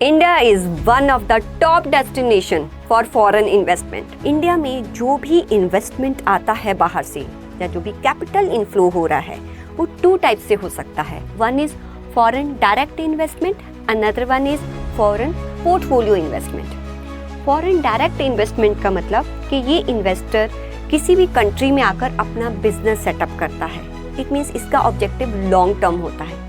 India is one of the top destination for foreign investment. India में जो भी investment आता है बाहर से या जो भी कैपिटल इनफ्लो हो रहा है वो टू टाइप से हो सकता है। One is foreign direct investment, another one is foreign portfolio investment. Foreign direct investment का मतलब कि ये इन्वेस्टर किसी भी कंट्री में आकर अपना बिजनेस सेटअप करता है। इट मीन्स इसका ऑब्जेक्टिव लॉन्ग टर्म होता है।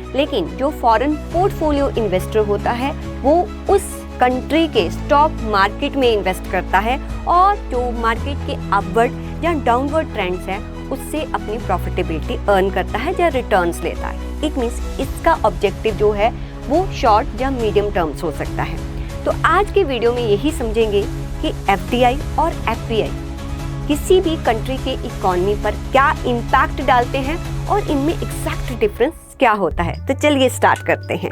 लेकिन जो फॉरेन पोर्टफोलियो इन्वेस्टर होता है वो उस कंट्री के स्टॉक मार्केट में इन्वेस्ट करता है और जो मार्केट के अपवर्ड या डाउनवर्ड ट्रेंड्स हैं उससे अपनी प्रॉफिटेबिलिटी अर्न करता है या रिटर्न्स लेता है। इट मीन्स इसका ऑब्जेक्टिव जो है वो शॉर्ट या मीडियम टर्म्स हो सकता है। तो आज के वीडियो में यही समझेंगे कि एफडीआई और एफपीआई किसी भी कंट्री के इकोनॉमी पर क्या इम्पैक्ट डालते हैं और इनमें एग्जैक्ट डिफरेंस क्या होता है। तो चलिए स्टार्ट करते हैं।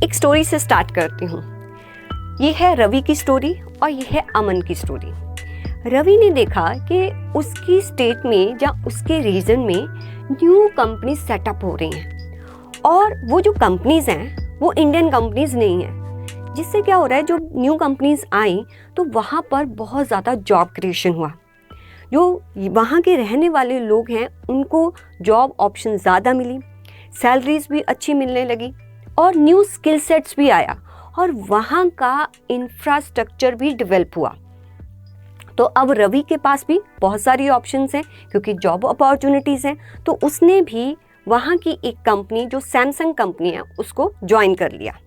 एक स्टोरी से स्टार्ट करती हूँ। ये है रवि की स्टोरी और ये है अमन की स्टोरी। रवि ने देखा कि उसकी स्टेट में या उसके रीजन में न्यू कंपनीज सेटअप हो रही हैं और वो जो कंपनीज हैं वो इंडियन कंपनीज नहीं हैं। जिससे क्या हो रहा है, जो न्यू कंपनीज आई तो वहाँ पर बहुत ज़्यादा जॉब क्रिएशन हुआ। जो वहाँ के रहने वाले लोग हैं उनको जॉब ऑप्शन ज़्यादा मिली, सैलरीज भी अच्छी मिलने लगी और न्यू स्किल सेट्स भी आया और वहाँ का इंफ्रास्ट्रक्चर भी डेवलप हुआ। तो अब रवि के पास भी बहुत सारी ऑप्शंस हैं क्योंकि जॉब अपॉर्चुनिटीज़ हैं। तो उसने भी वहाँ की एक कंपनी जो सैमसंग कंपनी है उसको ज्वाइन कर लिया।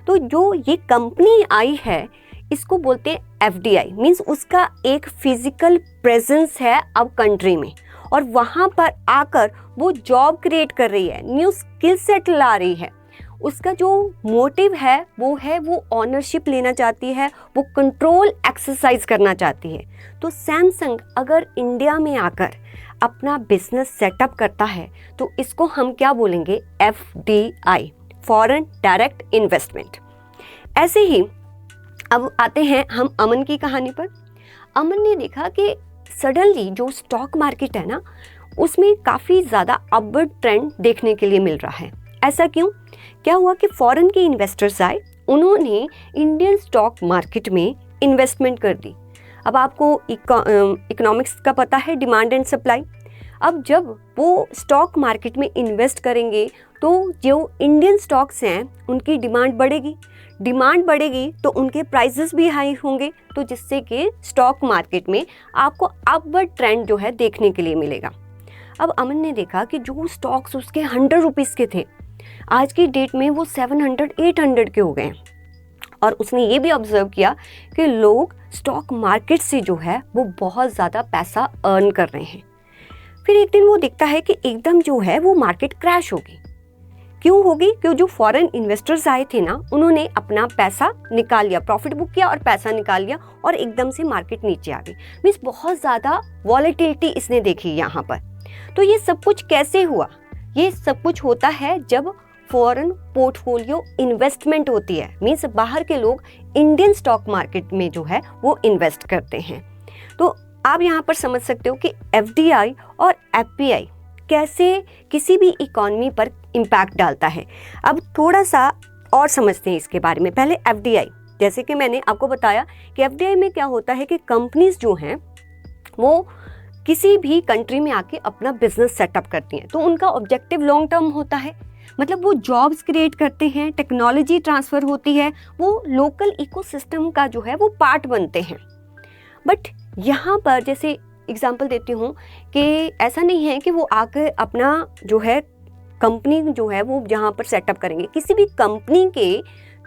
तो जो ये कंपनी आई है इसको बोलते हैं एफडीआई। मीन्स उसका एक फिजिकल प्रेजेंस है अब कंट्री में और वहाँ पर आकर वो जॉब क्रिएट कर रही है, न्यू स्किल सेट ला रही है। उसका जो मोटिव है वो ऑनरशिप लेना चाहती है, वो कंट्रोल एक्सरसाइज करना चाहती है। तो सैमसंग अगर इंडिया में आकर अपना बिजनेस सेटअप करता है तो इसको हम क्या बोलेंगे, एफडीआई, फॉरेन डायरेक्ट इन्वेस्टमेंट। ऐसे ही अब आते हैं हम अमन की कहानी पर। अमन ने देखा कि सडनली जो स्टॉक मार्केट है ना उसमें काफ़ी ज़्यादा अपवर्ड ट्रेंड देखने के लिए मिल रहा है। ऐसा क्यों? क्या हुआ कि फॉरेन के इन्वेस्टर्स आए, उन्होंने इंडियन स्टॉक मार्केट में इन्वेस्टमेंट कर दी। अब आपको इकोनॉमिक्स का पता है, डिमांड एंड सप्लाई। अब जब वो स्टॉक मार्केट में इन्वेस्ट करेंगे तो जो इंडियन स्टॉक्स हैं उनकी डिमांड बढ़ेगी तो उनके प्राइसेस भी हाई होंगे, तो जिससे कि स्टॉक मार्केट में आपको अपवर्ड ट्रेंड जो है देखने के लिए मिलेगा। अब अमन ने देखा कि जो स्टॉक्स उसके 100 रुपीज़ के थे आज की डेट में वो 700-800 के हो गए हैं। और उसने ये भी ऑब्जर्व किया कि लोग स्टॉक मार्केट से जो है वो बहुत ज़्यादा पैसा अर्न कर रहे हैं। फिर एक दिन वो देखता है कि एकदम जो है वो मार्केट क्रैश होगी। क्यों होगी? क्यों जो फॉरेन इन्वेस्टर्स आए थे ना उन्होंने अपना पैसा निकाल लिया, प्रॉफिट बुक किया और पैसा निकाल लिया और एकदम से मार्केट नीचे आ गई। मीन्स बहुत ज़्यादा वॉलेटिलिटी इसने देखी यहाँ पर। तो ये सब कुछ कैसे हुआ? ये सब कुछ होता है जब फॉरेन पोर्टफोलियो इन्वेस्टमेंट होती है। मीन्स बाहर के लोग इंडियन स्टॉक मार्केट में जो है वो इन्वेस्ट करते हैं। तो आप यहाँ पर समझ सकते हो कि एफडीआई और एफपीआई कैसे किसी भी इकोनॉमी पर इम्पैक्ट डालता है। अब थोड़ा सा और समझते हैं इसके बारे में। पहले एफडीआई, जैसे कि मैंने आपको बताया कि एफडीआई में क्या होता है कि कंपनीज जो हैं वो किसी भी कंट्री में आके अपना बिजनेस सेटअप करती हैं। तो उनका ऑब्जेक्टिव लॉन्ग टर्म होता है, मतलब वो जॉब्स क्रिएट करते हैं, टेक्नोलॉजी ट्रांसफ़र होती है, वो लोकल इकोसिस्टम का जो है वो पार्ट बनते हैं। बट यहाँ पर जैसे एग्जांपल देती हूँ कि ऐसा नहीं है कि वो आकर अपना जो है कंपनी जो है वो जहाँ पर सेटअप करेंगे, किसी भी कंपनी के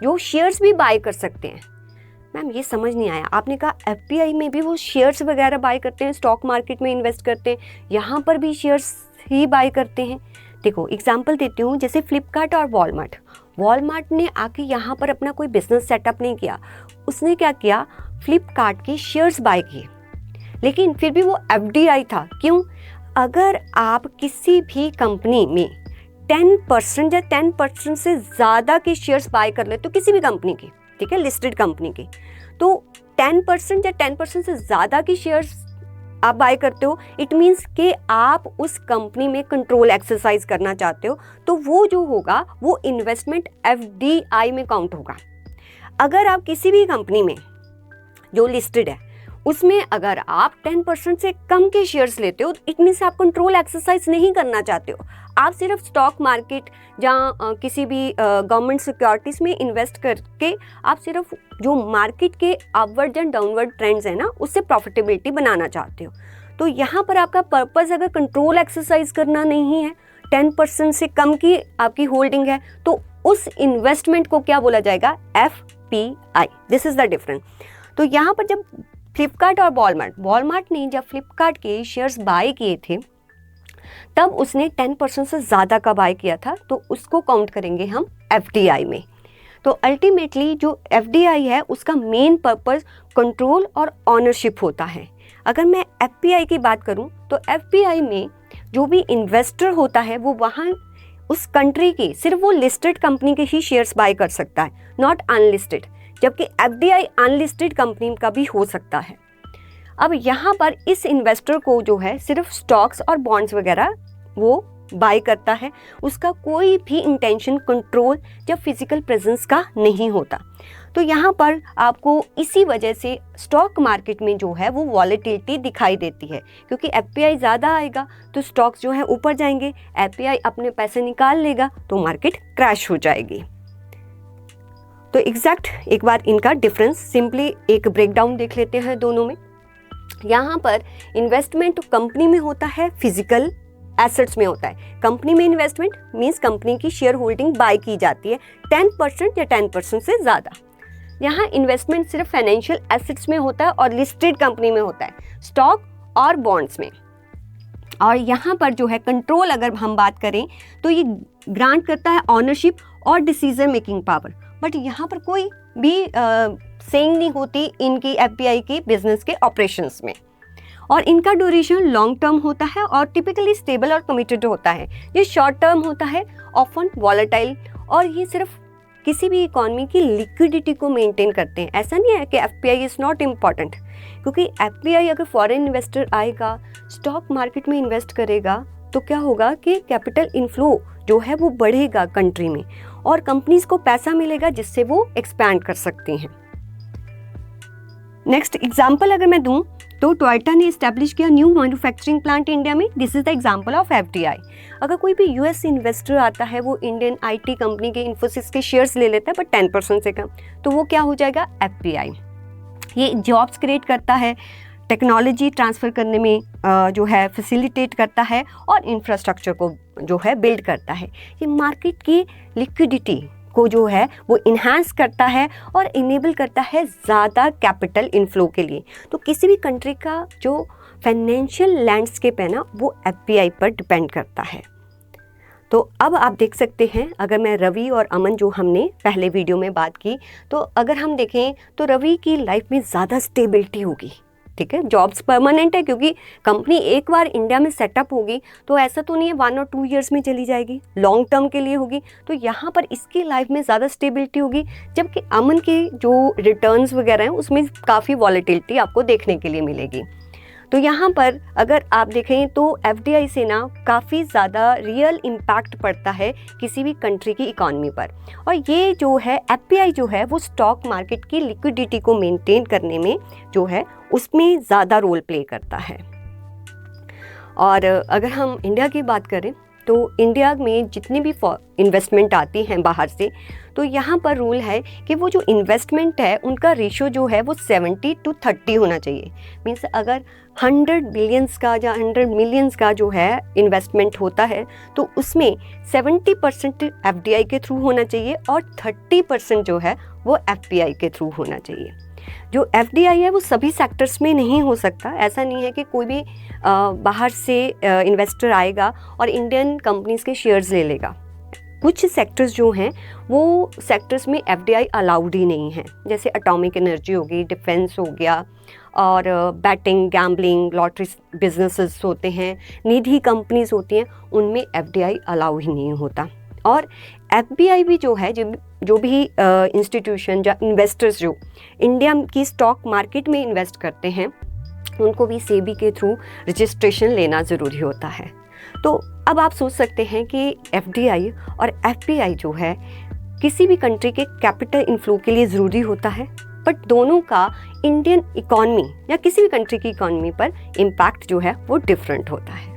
जो शेयर्स भी बाय कर सकते हैं। मैम ये समझ नहीं आया, आपने कहा एफपीआई में भी वो शेयर्स वगैरह बाय करते हैं, स्टॉक मार्केट में इन्वेस्ट करते हैं, यहाँ पर भी शेयर्स ही बाय करते हैं। देखो एग्जांपल देती हूँ, जैसे फ्लिपकार्ट और वॉलमार्ट ने आके यहाँ पर अपना कोई बिजनेस सेटअप नहीं किया। उसने क्या किया, फ्लिपकार्ट के शेयर्स बाय किए, लेकिन फिर भी वो एफडीआई था। क्यों? अगर आप किसी भी कंपनी में 10% या 10% से ज़्यादा के शेयर्स बाय कर ले तो किसी भी कंपनी के, ठीक है, लिस्टेड कंपनी के, तो 10% या 10% से ज़्यादा की शेयर्स आप बाय करते हो, इट मीन्स कि आप उस कंपनी में कंट्रोल एक्सरसाइज करना चाहते हो। तो वो जो होगा वो इन्वेस्टमेंट एफडीआई में काउंट होगा। अगर आप किसी भी कंपनी में जो लिस्टेड है उसमें अगर आप 10% से कम के शेयर्स लेते हो, इट मीन्स आप कंट्रोल एक्सरसाइज नहीं करना चाहते हो। आप सिर्फ स्टॉक मार्केट जहाँ किसी भी गवर्नमेंट सिक्योरिटीज़ में इन्वेस्ट करके आप सिर्फ जो मार्केट के अपवर्ड एंड डाउनवर्ड ट्रेंड्स हैं ना, उससे प्रॉफिटेबिलिटी बनाना चाहते हो। तो यहाँ पर आपका पर्पस अगर कंट्रोल एक्सरसाइज करना नहीं है, 10% से कम की आपकी होल्डिंग है, तो उस इन्वेस्टमेंट को क्या बोला जाएगा? FPI। This is the difference. तो यहाँ पर जब फ्लिपकार्ट और वॉलमार्ट ने जब फ्लिपकार्ट के शेयर्स बाय किए थे, तब उसने 10% से ज़्यादा का बाय किया था, तो उसको काउंट करेंगे हम FDI में। तो अल्टीमेटली जो FDI है उसका मेन पर्पस कंट्रोल और ऑनरशिप होता है। अगर मैं FPI की बात करूं तो FPI में जो भी इन्वेस्टर होता है वो वहाँ उस कंट्री की सिर्फ वो लिस्टेड कंपनी के ही शेयर्स बाय कर सकता है, नॉट अनलिस्टेड, जबकि FDI अनलिस्टेड कंपनी का भी हो सकता है। अब यहाँ पर इस इन्वेस्टर को जो है सिर्फ स्टॉक्स और बॉन्ड्स वगैरह वो बाय करता है, उसका कोई भी इंटेंशन कंट्रोल या फिजिकल प्रेजेंस का नहीं होता। तो यहाँ पर आपको इसी वजह से स्टॉक मार्केट में जो है वो वॉलेटिलिटी दिखाई देती है, क्योंकि FPI ज़्यादा आएगा तो स्टॉक्स जो है ऊपर जाएंगे, FPI अपने पैसे निकाल लेगा तो मार्केट क्रैश हो जाएगी। तो एग्जैक्ट एक बार इनका डिफरेंस सिंपली एक ब्रेकडाउन देख लेते हैं दोनों में। यहाँ पर इन्वेस्टमेंट कंपनी में होता है, फिजिकल एसेट्स में होता है। कंपनी में इन्वेस्टमेंट मींस कंपनी की शेयर होल्डिंग बाय की जाती है 10% या 10% से ज़्यादा। यहाँ इन्वेस्टमेंट सिर्फ फाइनेंशियल एसेट्स में होता है और लिस्टेड कंपनी में होता है, स्टॉक और बॉन्ड्स में। और यहाँ पर जो है कंट्रोल अगर हम बात करें तो ये ग्रांट करता है ऑनरशिप और डिसीजन मेकिंग पावर, बट यहाँ पर कोई भी सेइंग नहीं होती इनकी FPI की बिजनेस के ऑपरेशंस में। और इनका ड्यूरेशन लॉन्ग टर्म होता है और टिपिकली स्टेबल और कमिटेड होता है। ये शॉर्ट टर्म होता है, ऑफन वॉलेटाइल, और ये सिर्फ किसी भी इकॉनमी की लिक्विडिटी को मेंटेन करते हैं। ऐसा नहीं है कि FPI इज़ नॉट इम्पॉर्टेंट, क्योंकि FPI अगर फॉरेन इन्वेस्टर आएगा, स्टॉक मार्केट में इन्वेस्ट करेगा, तो क्या होगा कि कैपिटल इनफ्लो जो है वो बढ़ेगा कंट्री में और कंपनीज को पैसा मिलेगा जिससे वो एक्सपैंड कर सकती हैं। नेक्स्ट एग्जांपल अगर मैं दूं तो टोयोटा ने इस्टेब्लिश किया न्यू मैन्युफैक्चरिंग प्लांट इंडिया में। This is the example of FDI। अगर कोई भी US इन्वेस्टर आता है, वो इंडियन IT कंपनी के इन्फोसिस के शेयर्स ले लेता है बट 10% से कम, तो वो क्या हो जाएगा? FPI। ये जॉब्स क्रिएट करता है, टेक्नोलॉजी ट्रांसफ़र करने में जो है फैसिलिटेट करता है और इंफ्रास्ट्रक्चर को जो है बिल्ड करता है। ये मार्केट की लिक्विडिटी को जो है वो इन्हांस करता है और इनेबल करता है ज़्यादा कैपिटल इनफ्लो के लिए। तो किसी भी कंट्री का जो फाइनेंशियल लैंडस्केप है ना, वो FPI पर डिपेंड करता है। तो अब आप देख सकते हैं, अगर मैं रवि और अमन जो हमने पहले वीडियो में बात की, तो अगर हम देखें तो रवि की लाइफ में ज़्यादा स्टेबिलिटी होगी। ठीक है, जॉब्स परमानेंट है, क्योंकि कंपनी एक बार इंडिया में सेटअप होगी तो ऐसा तो नहीं है 1 और 2 ईयर्स में चली जाएगी, लॉन्ग टर्म के लिए होगी। तो यहाँ पर इसकी लाइफ में ज़्यादा स्टेबिलिटी होगी, जबकि अमन के जो रिटर्न्स वगैरह हैं उसमें काफ़ी वॉलेटिलिटी आपको देखने के लिए मिलेगी। तो यहाँ पर अगर आप देखें तो FDI से ना काफ़ी ज़्यादा रियल इम्पैक्ट पड़ता है किसी भी कंट्री की इकॉनमी पर। और ये जो है FPI जो है वो स्टॉक मार्केट की लिक्विडिटी को मेंटेन करने में जो है उसमें ज़्यादा रोल प्ले करता है। और अगर हम इंडिया की बात करें तो इंडिया में जितनी भी इन्वेस्टमेंट आती हैं बाहर से, तो यहाँ पर रूल है कि वो जो इन्वेस्टमेंट है उनका रेशो जो है वो 70-30 होना चाहिए। मीन्स अगर 100 बिलियंस का या 100 मिलियंस का जो है इन्वेस्टमेंट होता है तो उसमें 70% FDI के थ्रू होना चाहिए और 30% जो है वो FPI के थ्रू होना चाहिए। जो FDI है वो सभी सेक्टर्स में नहीं हो सकता। ऐसा नहीं है कि कोई भी बाहर से इन्वेस्टर आएगा और इंडियन कंपनीज के शेयर्स ले लेगा। कुछ सेक्टर्स जो हैं वो सेक्टर्स में FDI अलाउड ही नहीं है, जैसे एटॉमिक एनर्जी होगी, डिफेंस हो गया, और बैटिंग, गैम्बलिंग, लॉटरी बिजनेसेस होते हैं, निधि कंपनीज होती हैं, उनमें FDI अलाउ ही नहीं होता। और FPI भी जो है, जो भी इंस्टीट्यूशन या इन्वेस्टर्स जो इंडिया की स्टॉक मार्केट में इन्वेस्ट करते हैं, उनको भी सेबी के थ्रू रजिस्ट्रेशन लेना ज़रूरी होता है। तो अब आप सोच सकते हैं कि FDI और FPI जो है किसी भी कंट्री के कैपिटल इनफ्लो के लिए ज़रूरी होता है, बट दोनों का इंडियन इकॉनमी या किसी भी कंट्री की इकॉनमी पर इम्पैक्ट जो है वो डिफरेंट होता है।